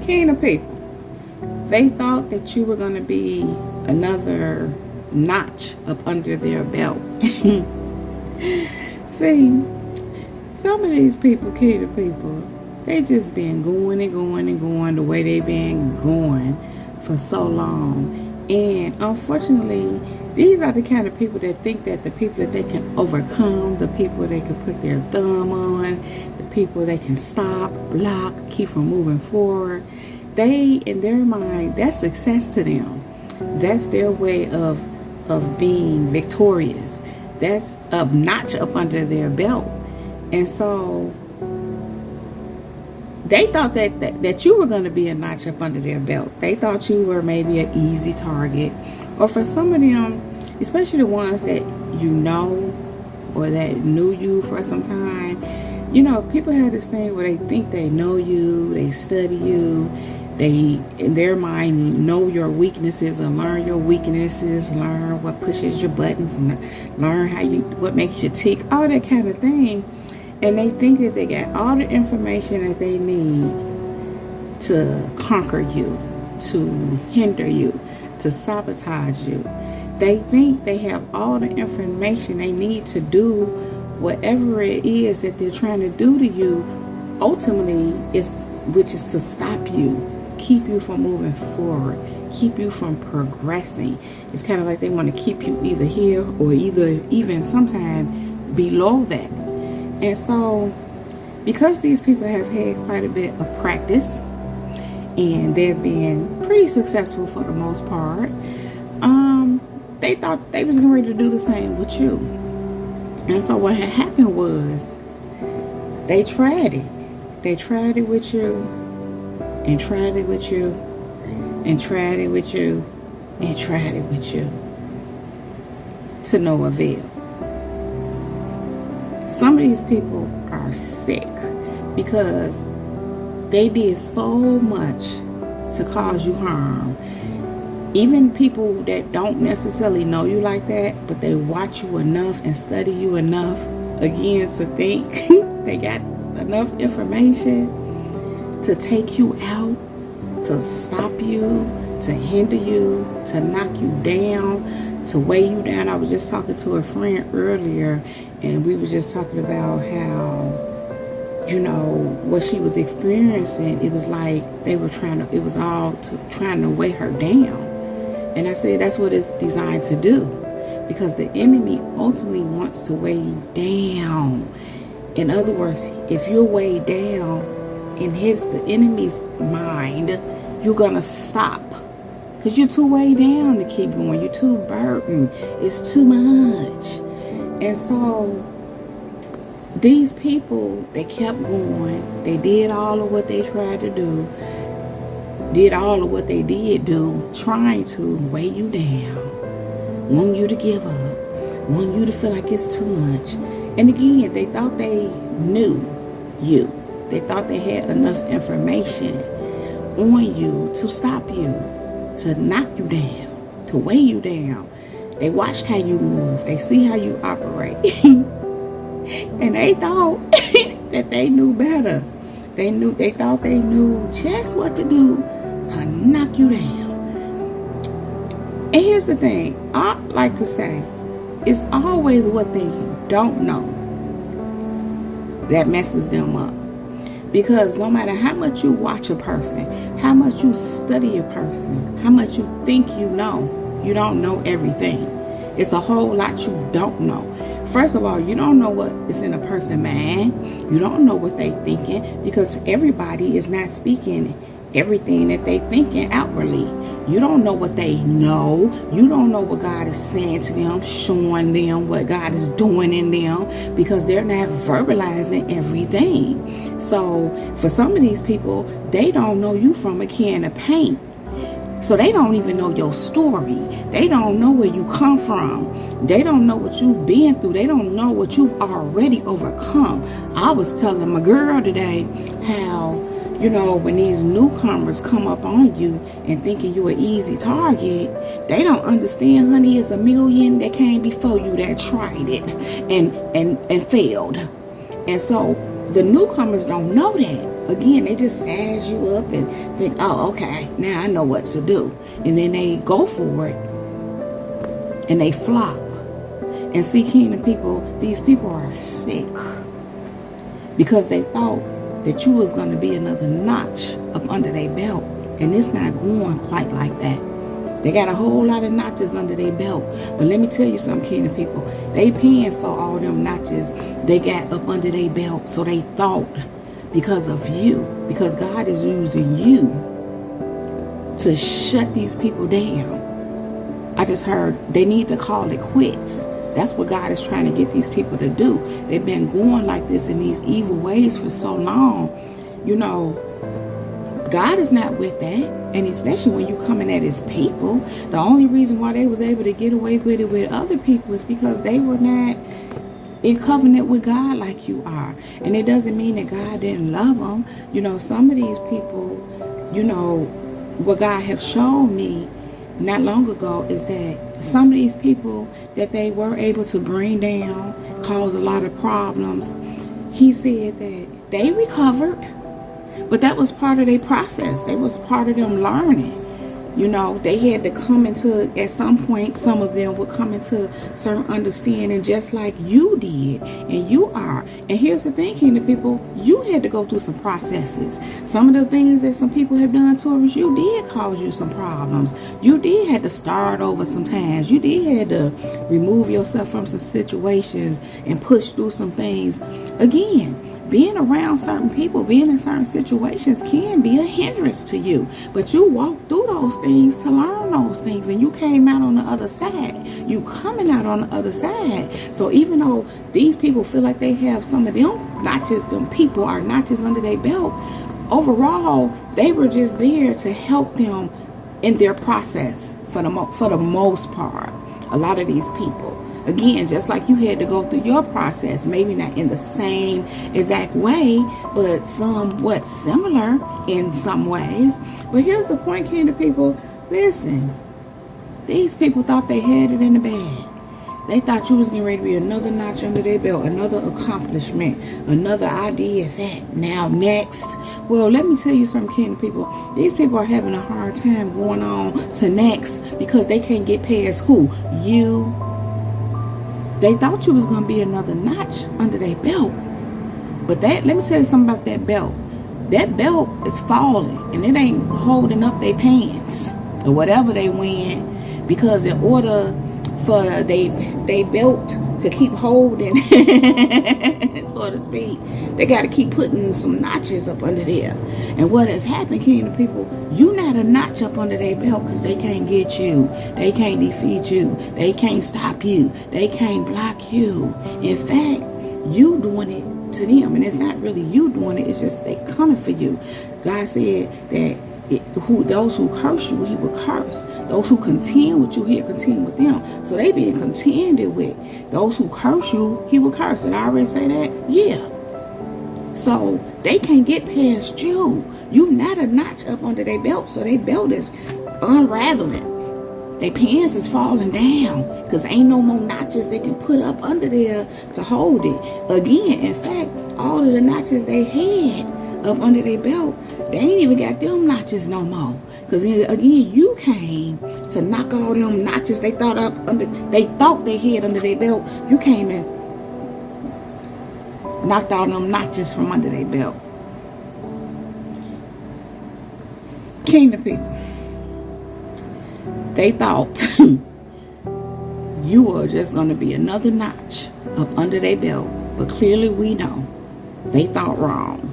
King of people. They thought that you were going to be another notch up under their belt. See, some of these people, King of people, they just been going and going and going the way they been going for so long. And unfortunately, these are the kind of people that think that the people that they can overcome, the people they can put their thumb on, the people they can stop, block, keep from moving forward. They, in their mind, that's success to them. That's their way of being victorious. That's a notch up under their belt. And so they thought that you were going to be a notch up under their belt. They thought you were maybe an easy target. Or for some of them, especially the ones that you know or that knew you for some time, you know, people have this thing where they think they know you, they study you, they, in their mind, know your weaknesses and learn your weaknesses, learn what pushes your buttons, and learn what makes you tick, all that kind of thing. And they think that they got all the information that they need to conquer you, to hinder you, to sabotage you. They think they have all the information they need to do whatever it is that they're trying to do to you, ultimately, which is to stop you, keep you from moving forward, keep you from progressing. It's kind of like they want to keep you either here or even sometime below that. And so, because these people have had quite a bit of practice and they've been pretty successful for the most part, they thought they was ready to do the same with you. And so what had happened was they tried it. They tried it with you, and tried it with you, and tried it with you, and tried it with you, to no avail. Some of these people are sick because they did so much to cause you harm. Even people that don't necessarily know you like that, but they watch you enough and study you enough, again, to think they got enough information to take you out, to stop you, to hinder you, to knock you down, to weigh you down. I was just talking to a friend earlier, and we were just talking about how, you know, what she was experiencing. It was like they were trying to weigh her down. And I said that's what it's designed to do, because the enemy ultimately wants to weigh you down. In other words, if you're weighed down in the enemy's mind, you're gonna stop because you're too weighed down to keep going. You're too burdened. It's too much. And so these people, they kept going. They did all of what they tried to do. Did all of what they did do, trying to weigh you down, want you to give up, want you to feel like it's too much. And again, they thought they knew you. They thought they had enough information on you to stop you, to knock you down, to weigh you down. They watched how you move. They see how you operate. And they thought that they knew better. They thought they knew just what to do to knock you down. And here's the thing, I like to say, it's always what they don't know that messes them up. Because no matter how much you watch a person, how much you study a person, how much you think you don't know everything. It's a whole lot you don't know. First of all, you don't know what is in a person's mind. You don't know what they're thinking, because everybody is not speaking everything that they thinking outwardly. You don't know what they know. You don't know what God is saying to them, showing them what God is doing in them, because they're not verbalizing everything. So for some of these people, they don't know you from a can of paint. So they don't even know your story. They don't know where you come from. They don't know what you've been through. They don't know what you've already overcome. I was telling my girl today how, you know, when these newcomers come up on you and thinking you're an easy target, they don't understand, honey, it's a million that came before you that tried it and failed. And so the newcomers don't know that. Again, they just size you up and think, oh, okay, now I know what to do. And then they go for it and they flop. And see, kingdom people, these people are sick because they thought that you was going to be another notch up under their belt. And it's not going quite like that. They got a whole lot of notches under their belt. But let me tell you something, kingdom people. They paying for all them notches they got up under their belt. So they thought because of you, because God is using you to shut these people down. I just heard they need to call it quits. That's what God is trying to get these people to do. They've been going like this in these evil ways for so long. You know, God is not with that. And especially when you coming at his people. The only reason why they was able to get away with it with other people is because they were not in covenant with God like you are. And it doesn't mean that God didn't love them. You know, some of these people, you know, what God have shown me not long ago is that some of these people that they were able to bring down, cause a lot of problems, he said that they recovered. But that was part of their process. That was part of them learning. You know, they had to come into, at some point, some of them would come into certain understanding just like you did. And you are. And here's the thing, kingdom people, you had to go through some processes. Some of the things that some people have done towards you did cause you some problems. You did have to start over sometimes. You did have to remove yourself from some situations and push through some things. Again, being around certain people, being in certain situations can be a hindrance to you. But you walked through those things to learn those things. And you came out on the other side. You coming out on the other side. So even though these people feel like they have some of them notches, them people are notches under their belt, overall, they were just there to help them in their process for the most part. A lot of these people. Again, just like you had to go through your process, maybe not in the same exact way, but somewhat similar in some ways. But here's the point, kingdom people. Listen, these people thought they had it in the bag. They thought you was getting ready to be another notch under their belt, another accomplishment, another idea that now next. Well, let me tell you something, kingdom people. These people are having a hard time going on to next because they can't get past who? You. They thought you was going to be another notch under their belt. But that, let me tell you something about that belt. That belt is falling and it ain't holding up their pants or whatever they wearing, because in order for they belt to keep holding, so to speak, they got to keep putting some notches up under there. And what has happened, kingdom people, you not a notch up under their belt because they can't get you. They can't defeat you. They can't stop you. They can't block you. In fact, you doing it to them. And it's not really you doing it. It's just they coming for you. God said that those who curse you, he will curse. Those who contend with you, he'll contend with them. So they being contended with. Those who curse you, he will curse. Did I already say that? Yeah. So they can't get past you. You not a notch up under their belt. So their belt is unraveling. Their pants is falling down because ain't no more notches they can put up under there to hold it. Again, in fact, all of the notches they had up under their belt, they ain't even got them notches no more. Because again, you came to knock all them notches they thought they had under their belt. You came and knocked all them notches from under their belt. Kingdom people, they thought you were just going to be another notch up under their belt. But clearly we know they thought wrong.